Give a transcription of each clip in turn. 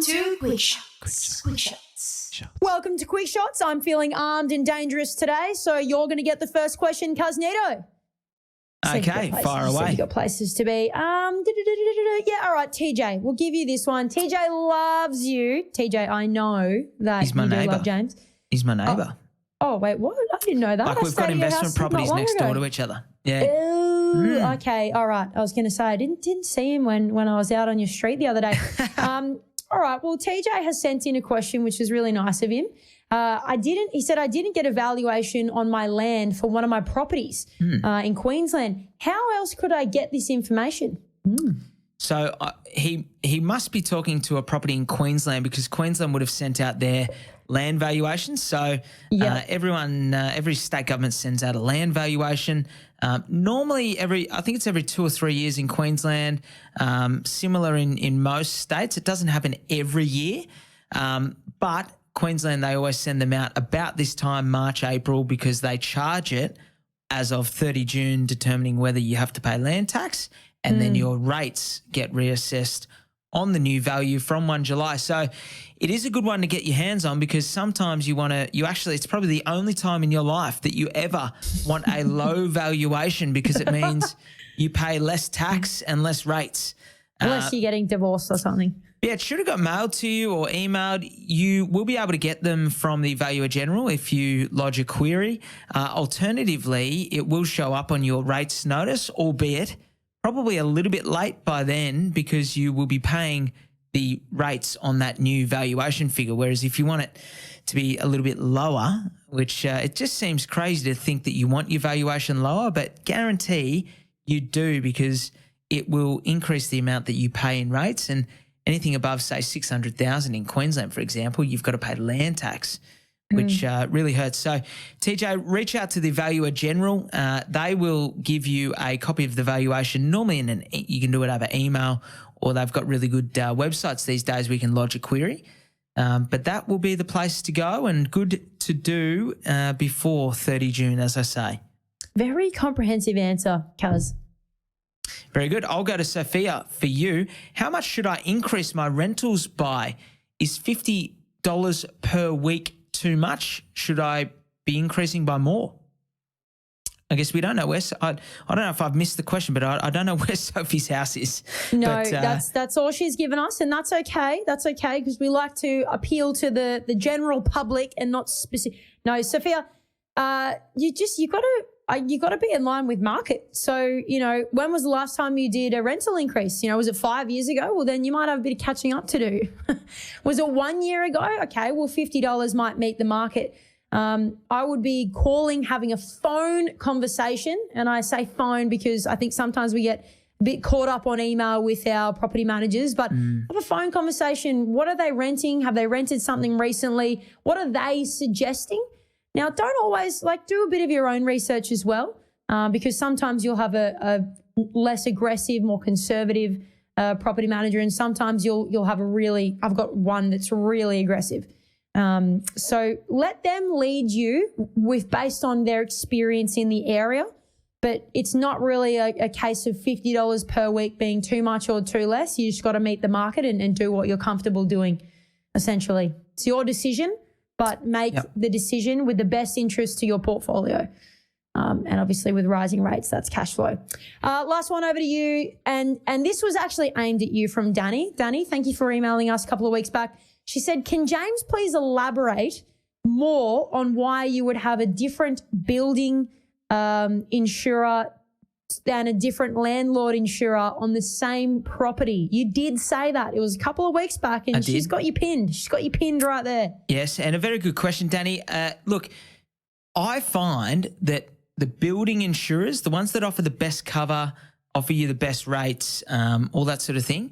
to Quickshots. Welcome to Quickshots. I'm feeling armed and dangerous today, so you're going to get the first question, Cusnito. Okay, fire away. You've got places to be. Yeah, all right, TJ, we'll give you this one. TJ loves you. TJ, I know that He's my you do neighbour. love James. He's my neighbour. Oh, wait, what? I didn't know that. Like we've got investment properties next door to each other. Yeah. Ooh, okay, all right. I was going to say I didn't see him when I was out on your street the other day. All right, well, TJ has sent in a question, which is really nice of him. He said, I didn't get a valuation on my land for one of my properties in Queensland. How else could I get this information? So he must be talking to a property in Queensland because Queensland would have sent out their land valuations. So every state government sends out a land valuation. Normally I think it's every 2 or 3 years in Queensland, similar in most states. It doesn't happen every year, but Queensland, they always send them out about this time, March, April, because they charge it as of 30 June, determining whether you have to pay land tax, and then your rates get reassessed on the new value from 1 July. So it is a good one to get your hands on because sometimes it's probably the only time in your life that you ever want a low valuation because it means you pay less tax and less rates. Unless you're getting divorced or something. Yeah, it should have got mailed to you or emailed. You will be able to get them from the Valuer General if you lodge a query. Alternatively, it will show up on your rates notice, albeit probably a little bit late by then because you will be paying the rates on that new valuation figure. Whereas if you want it to be a little bit lower, which it just seems crazy to think that you want your valuation lower, but guarantee you do because it will increase the amount that you pay in rates. And anything above, say, 600,000 in Queensland, for example, you've got to pay land tax, which really hurts. So, TJ, reach out to the Valuer General. They will give you a copy of the valuation. Normally, you can do it over email, or they've got really good websites these days where you can lodge a query. But that will be the place to go and good to do before 30 June, as I say. Very comprehensive answer, Kaz. Very good. I'll go to Sophia for you. How much should I increase my rentals by? Is $50 per week too much? Should I be increasing by more? I guess we don't know where. I don't know if I've missed the question, but I don't know where Sophie's house is. No, but, that's all she's given us, and that's okay. That's okay because we like to appeal to the general public and not specific. No, Sophia, you got to be in line with market. So, when was the last time you did a rental increase? Was it 5 years ago? Well, then you might have a bit of catching up to do. Was it 1 year ago? Okay, well, $50 might meet the market. I would be having a phone conversation, and I say phone because I think sometimes we get a bit caught up on email with our property managers, but have a phone conversation. What are they renting? Have they rented something recently? What are they suggesting? Now, don't always do a bit of your own research as well, because sometimes you'll have a less aggressive, more conservative property manager, and sometimes you'll have I've got one that's really aggressive. So let them lead you based on their experience in the area, but it's not really a case of $50 per week being too much or too less. You just got to meet the market and do what you're comfortable doing, essentially. It's your decision. But make the decision with the best interest to your portfolio. And obviously with rising rates, that's cash flow. Last one over to you. And this was actually aimed at you from Danny. Danny, thank you for emailing us a couple of weeks back. She said, can James please elaborate more on why you would have a different building insurer than a different landlord insurer on the same property? You did say that. It was a couple of weeks back and she's got you pinned. She's got you pinned right there. Yes, and a very good question, Danny. Look, I find that the building insurers, the ones that offer the best cover, offer you the best rates, all that sort of thing,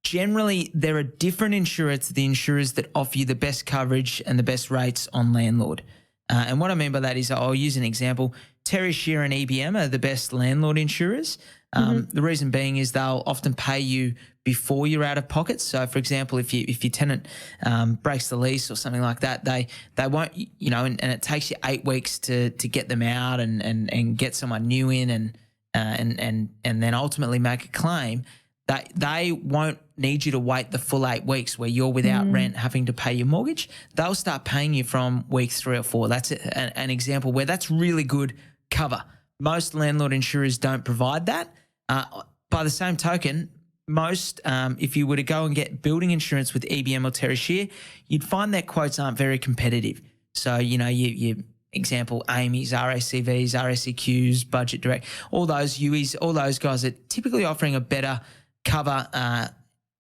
generally they're a different insurer to the insurers that offer you the best coverage and the best rates on landlord. And what I mean by that is I'll use an example. Terry Shear and EBM are the best landlord insurers. The reason being is they'll often pay you before you're out of pocket. So, for example, if your tenant breaks the lease or something like that, they won't, and it takes you 8 weeks to get them out and get someone new in and then ultimately make a claim. They won't need you to wait the full 8 weeks where you're without rent having to pay your mortgage. They'll start paying you from week 3 or 4. That's an example where that's really good cover. Most landlord insurers don't provide that. By the same token, most, if you were to go and get building insurance with EBM or Tertiary, you'd find their quotes aren't very competitive. So, you example, Amy's, RACVs, RACQs, Budget Direct, all those UEs, all those guys are typically offering a better cover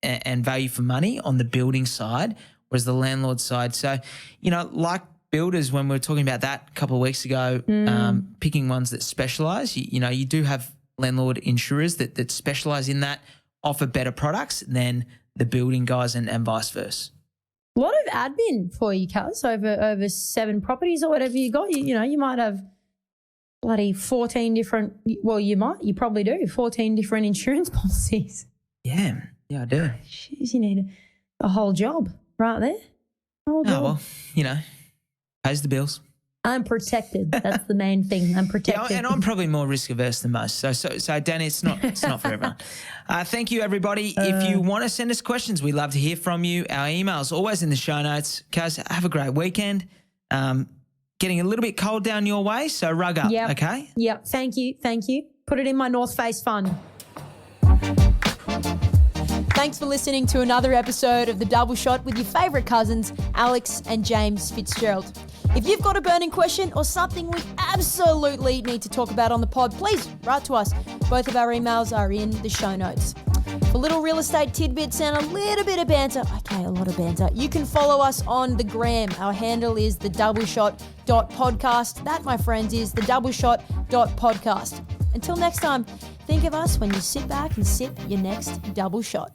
and value for money on the building side, whereas the landlord side. So, like builders, when we were talking about that a couple of weeks ago, picking ones that specialise, you do have landlord insurers that specialise in that, offer better products than the building guys and vice versa. A lot of admin for you, Cuz, over 7 properties or whatever you got. You might have bloody 14 different, well, you probably do, 14 different insurance policies. Yeah, I do. Jeez, you need a whole job right there. Whole job. Oh, well, pays the bills. I'm protected. That's the main thing. I'm protected. Yeah, and I'm probably more risk averse than most. So Danny, it's not for everyone. Thank you, everybody. If you want to send us questions, we'd love to hear from you. Our email's always in the show notes. Guys, have a great weekend. Getting a little bit cold down your way, so rug up, okay? Yep. Thank you. Put it in my North Face fund. Thanks for listening to another episode of The Double Shot with your favourite cousins, Alex and James Fitzgerald. If you've got a burning question or something we absolutely need to talk about on the pod, please write to us. Both of our emails are in the show notes. For little real estate tidbits and a little bit of banter, a lot of banter, you can follow us on the gram. Our handle is thedoubleshot.podcast. That, my friends, is thedoubleshot.podcast. Until next time, think of us when you sit back and sip your next double shot.